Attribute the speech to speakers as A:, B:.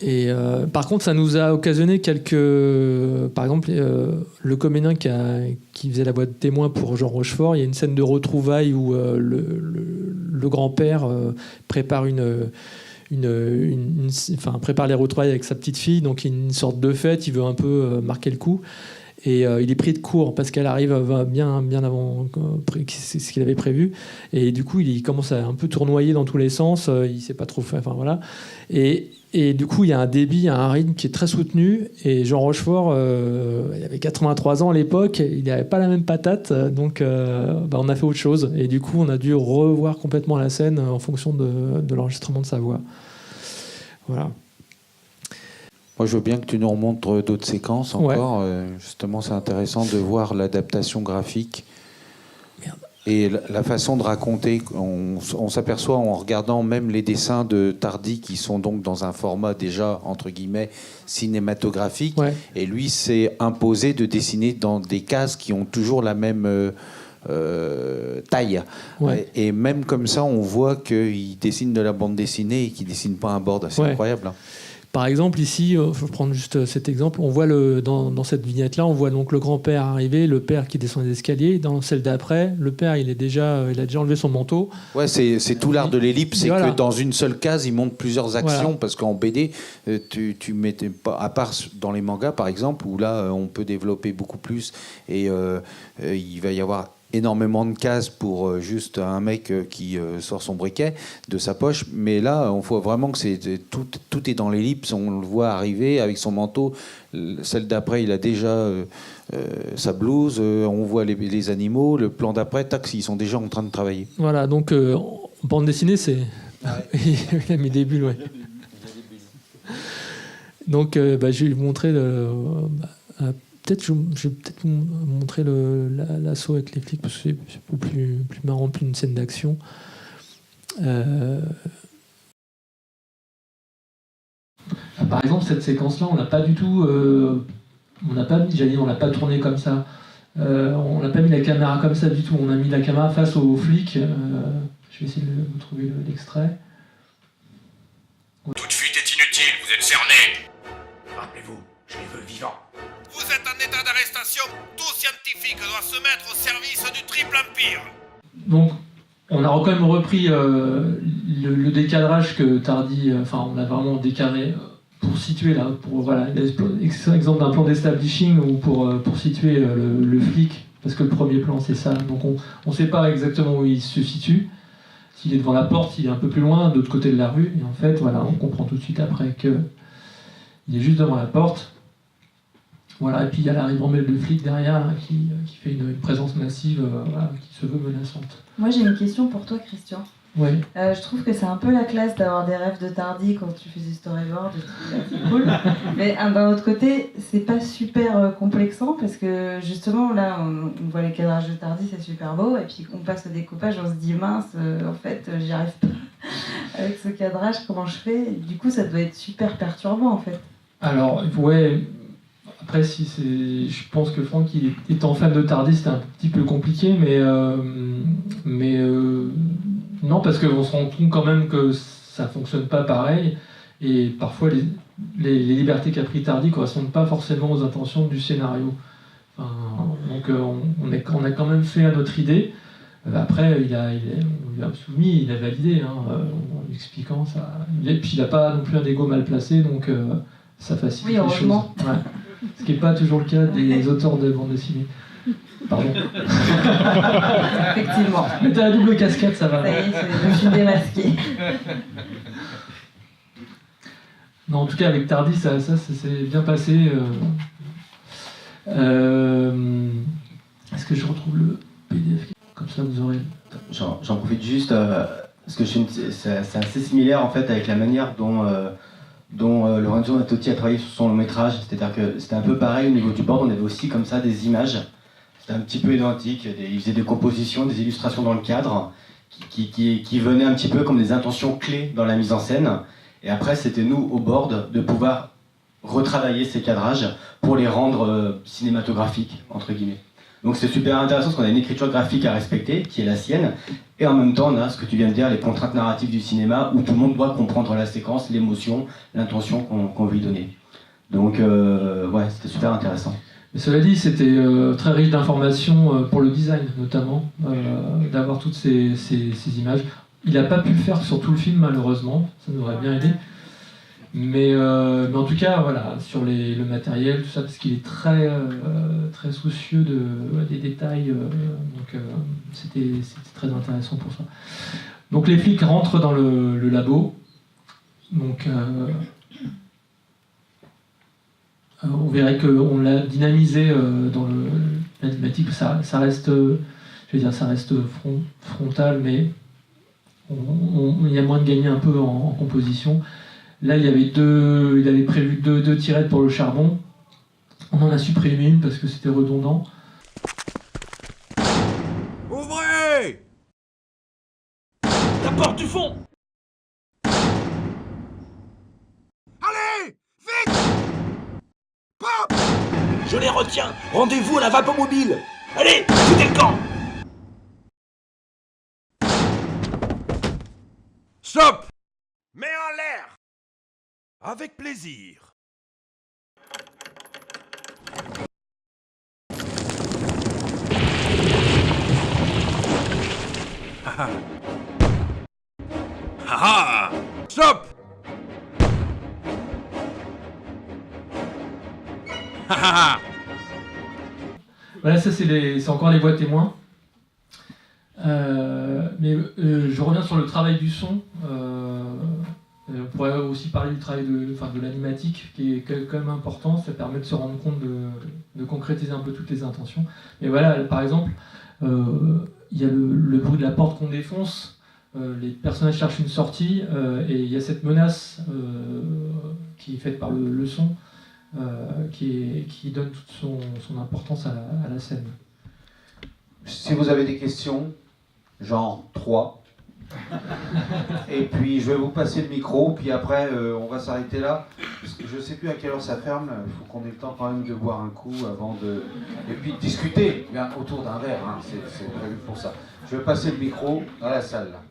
A: Et par contre, ça nous a occasionné quelques... Par exemple, le comédien qui faisait la voix de témoin pour Jean Rochefort, il y a une scène de retrouvailles où le grand-père prépare prépare les retrouvailles avec sa petite fille, donc une sorte de fête, il veut un peu marquer le coup. Et il est pris de court parce qu'elle arrive bien avant ce qu'il avait prévu. Et du coup, il commence à un peu tournoyer dans tous les sens. Il ne sait pas trop faire. Enfin, voilà. Et du coup, il y a un débit, il y a un rythme qui est très soutenu. Et Jean Rochefort, il avait 83 ans à l'époque. Il n'avait pas la même patate. Donc, on a fait autre chose. Et du coup, on a dû revoir complètement la scène en fonction de l'enregistrement de sa voix. Voilà.
B: Moi, je veux bien que tu nous remontres d'autres séquences encore. Ouais. Justement, c'est intéressant de voir l'adaptation graphique. Merde. Et la façon de raconter. On s'aperçoit en regardant même les dessins de Tardy qui sont donc dans un format déjà, entre guillemets, cinématographique. Ouais. Et lui s'est imposé de dessiner dans des cases qui ont toujours la même taille. Ouais. Et même comme ça, on voit qu'il dessine de la bande dessinée et qu'il ne dessine pas un board. C'est incroyable. Hein.
A: Par exemple, ici, il faut prendre juste cet exemple, on voit dans cette vignette-là, on voit donc le grand-père arriver, le père qui descend les escaliers. Dans celle d'après, le père, il a déjà enlevé son manteau.
B: Ouais, c'est tout l'art de l'ellipse, c'est que dans une seule case, il montre plusieurs actions, parce qu'en BD, tu mettais pas, à part dans les mangas, par exemple, où là, on peut développer beaucoup plus, et il va y avoir énormément de cases pour juste un mec qui sort son briquet de sa poche, mais là on voit vraiment que tout est dans l'ellipse, on le voit arriver avec son manteau, celle d'après il a déjà sa blouse, on voit les animaux, le plan d'après, tac, ils sont déjà en train de travailler.
A: Voilà, donc en bande dessinée c'est... Ouais. Il a mis des bulles, ouais. Donc je vais lui montrer je vais peut-être vous montrer l'assaut avec les flics parce que c'est beaucoup plus marrant, plus une scène d'action. Par exemple, cette séquence-là, on n'a pas du tout, on n'a pas tourné comme ça. On n'a pas mis la caméra comme ça du tout. On a mis la caméra face aux flics. Je vais essayer de vous trouver l'extrait.
C: Toute fuite est inutile. Vous êtes cerné.
D: Rappelez-vous, je les veux vivants.
C: Vous êtes en état d'arrestation. Tout scientifique doit se mettre au service du triple empire.
A: Donc, on a quand même repris le décadrage que Tardy... on a vraiment décadré pour situer là. Exemple d'un plan d'establishing ou pour situer le flic. Parce que le premier plan, c'est ça. Donc, on ne sait pas exactement où il se situe. S'il est devant la porte, s'il est un peu plus loin, de l'autre côté de la rue. Et en fait, voilà, on comprend tout de suite après qu'il est juste devant la porte. Voilà, et puis il y a la ribambelle de flics derrière là, qui fait une présence massive qui se veut menaçante.
E: Moi j'ai une question pour toi, Christian.
A: Oui.
E: Je trouve que c'est un peu la classe d'avoir des rêves de Tardy quand tu fais du storyboard, c'est cool. Mais d'un autre côté, c'est pas super complexant parce que justement là on voit les cadrages de Tardy, c'est super beau, et puis on passe au découpage, on se dit mince, en fait j'y arrive pas avec ce cadrage, comment je fais? Et du coup ça doit être super perturbant en fait.
A: Alors ouais. Après, je pense que Franck, étant fan de Tardy, c'était un petit peu compliqué, mais non, parce qu'on se rend compte quand même que ça ne fonctionne pas pareil, et parfois les libertés qu'a pris Tardy ne correspondent pas forcément aux intentions du scénario. Donc on a quand même fait à notre idée. Après, on lui a soumis, il a validé, en lui expliquant ça. Et puis il n'a pas non plus un ego mal placé, donc ça facilite les choses. Ouais. Ce qui n'est pas toujours le cas des auteurs de bande dessinée. Pardon.
E: Effectivement.
A: Mais t'as la double casquette, ça va.
E: Ça y est, je suis démasqué.
A: Non, en tout cas, avec Tardy, ça s'est bien passé. Est-ce que je retrouve le PDF? Comme ça, vous aurez...
F: J'en profite juste, parce que c'est assez similaire en fait avec la manière dont Lorenzo Mattotti a travaillé sur son long métrage, c'est-à-dire que c'était un peu pareil au niveau du board, on avait aussi comme ça des images, c'était un petit peu identique, il faisait des compositions, des illustrations dans le cadre, qui venaient un petit peu comme des intentions clés dans la mise en scène, et après c'était nous au board de pouvoir retravailler ces cadrages pour les rendre cinématographiques, entre guillemets. Donc c'est super intéressant parce qu'on a une écriture graphique à respecter, qui est la sienne, et en même temps on a ce que tu viens de dire, les contraintes narratives du cinéma, où tout le monde doit comprendre la séquence, l'émotion, l'intention qu'on veut y donner. Donc ouais, c'était super intéressant.
A: Mais cela dit, c'était très riche d'informations pour le design, notamment, d'avoir toutes ces images. Il n'a pas pu le faire sur tout le film, malheureusement, ça nous aurait bien aidé. Mais en tout cas, voilà, sur le matériel, tout ça, parce qu'il est très soucieux des détails, donc c'était très intéressant pour ça. Donc les flics rentrent dans le labo, donc on verrait qu'on l'a dynamisé dans l'animatique, ça reste, ça reste frontal, mais il y a moins de gagner un peu en composition. Là, il avait prévu deux tirettes pour le charbon. On en a supprimé une parce que c'était redondant.
C: Ouvrez!
D: La porte du fond!
C: Allez! Vite! Pop!
D: Je les retiens! Rendez-vous à la vapomobile! Allez, foutez le camp!
C: Stop! Mets en l'air! Avec plaisir. Haha! Stop! Haha!
A: Voilà, ça c'est encore les voix témoins. Mais je reviens sur le travail du son. On pourrait aussi parler du travail de l'animatique, qui est quand même important. Ça permet de se rendre compte de concrétiser un peu toutes les intentions. Mais voilà, par exemple, il y a le bruit de la porte qu'on défonce. Les personnages cherchent une sortie et il y a cette menace qui est faite par le son qui donne toute son importance à la scène.
B: Si vous avez des questions, genre 3. Et puis je vais vous passer le micro, puis après on va s'arrêter là, parce que je ne sais plus à quelle heure ça ferme, il faut qu'on ait le temps quand même de boire un coup avant de... Et puis de discuter autour d'un verre, hein. C'est prévu pour ça. Je vais passer le micro dans la salle là.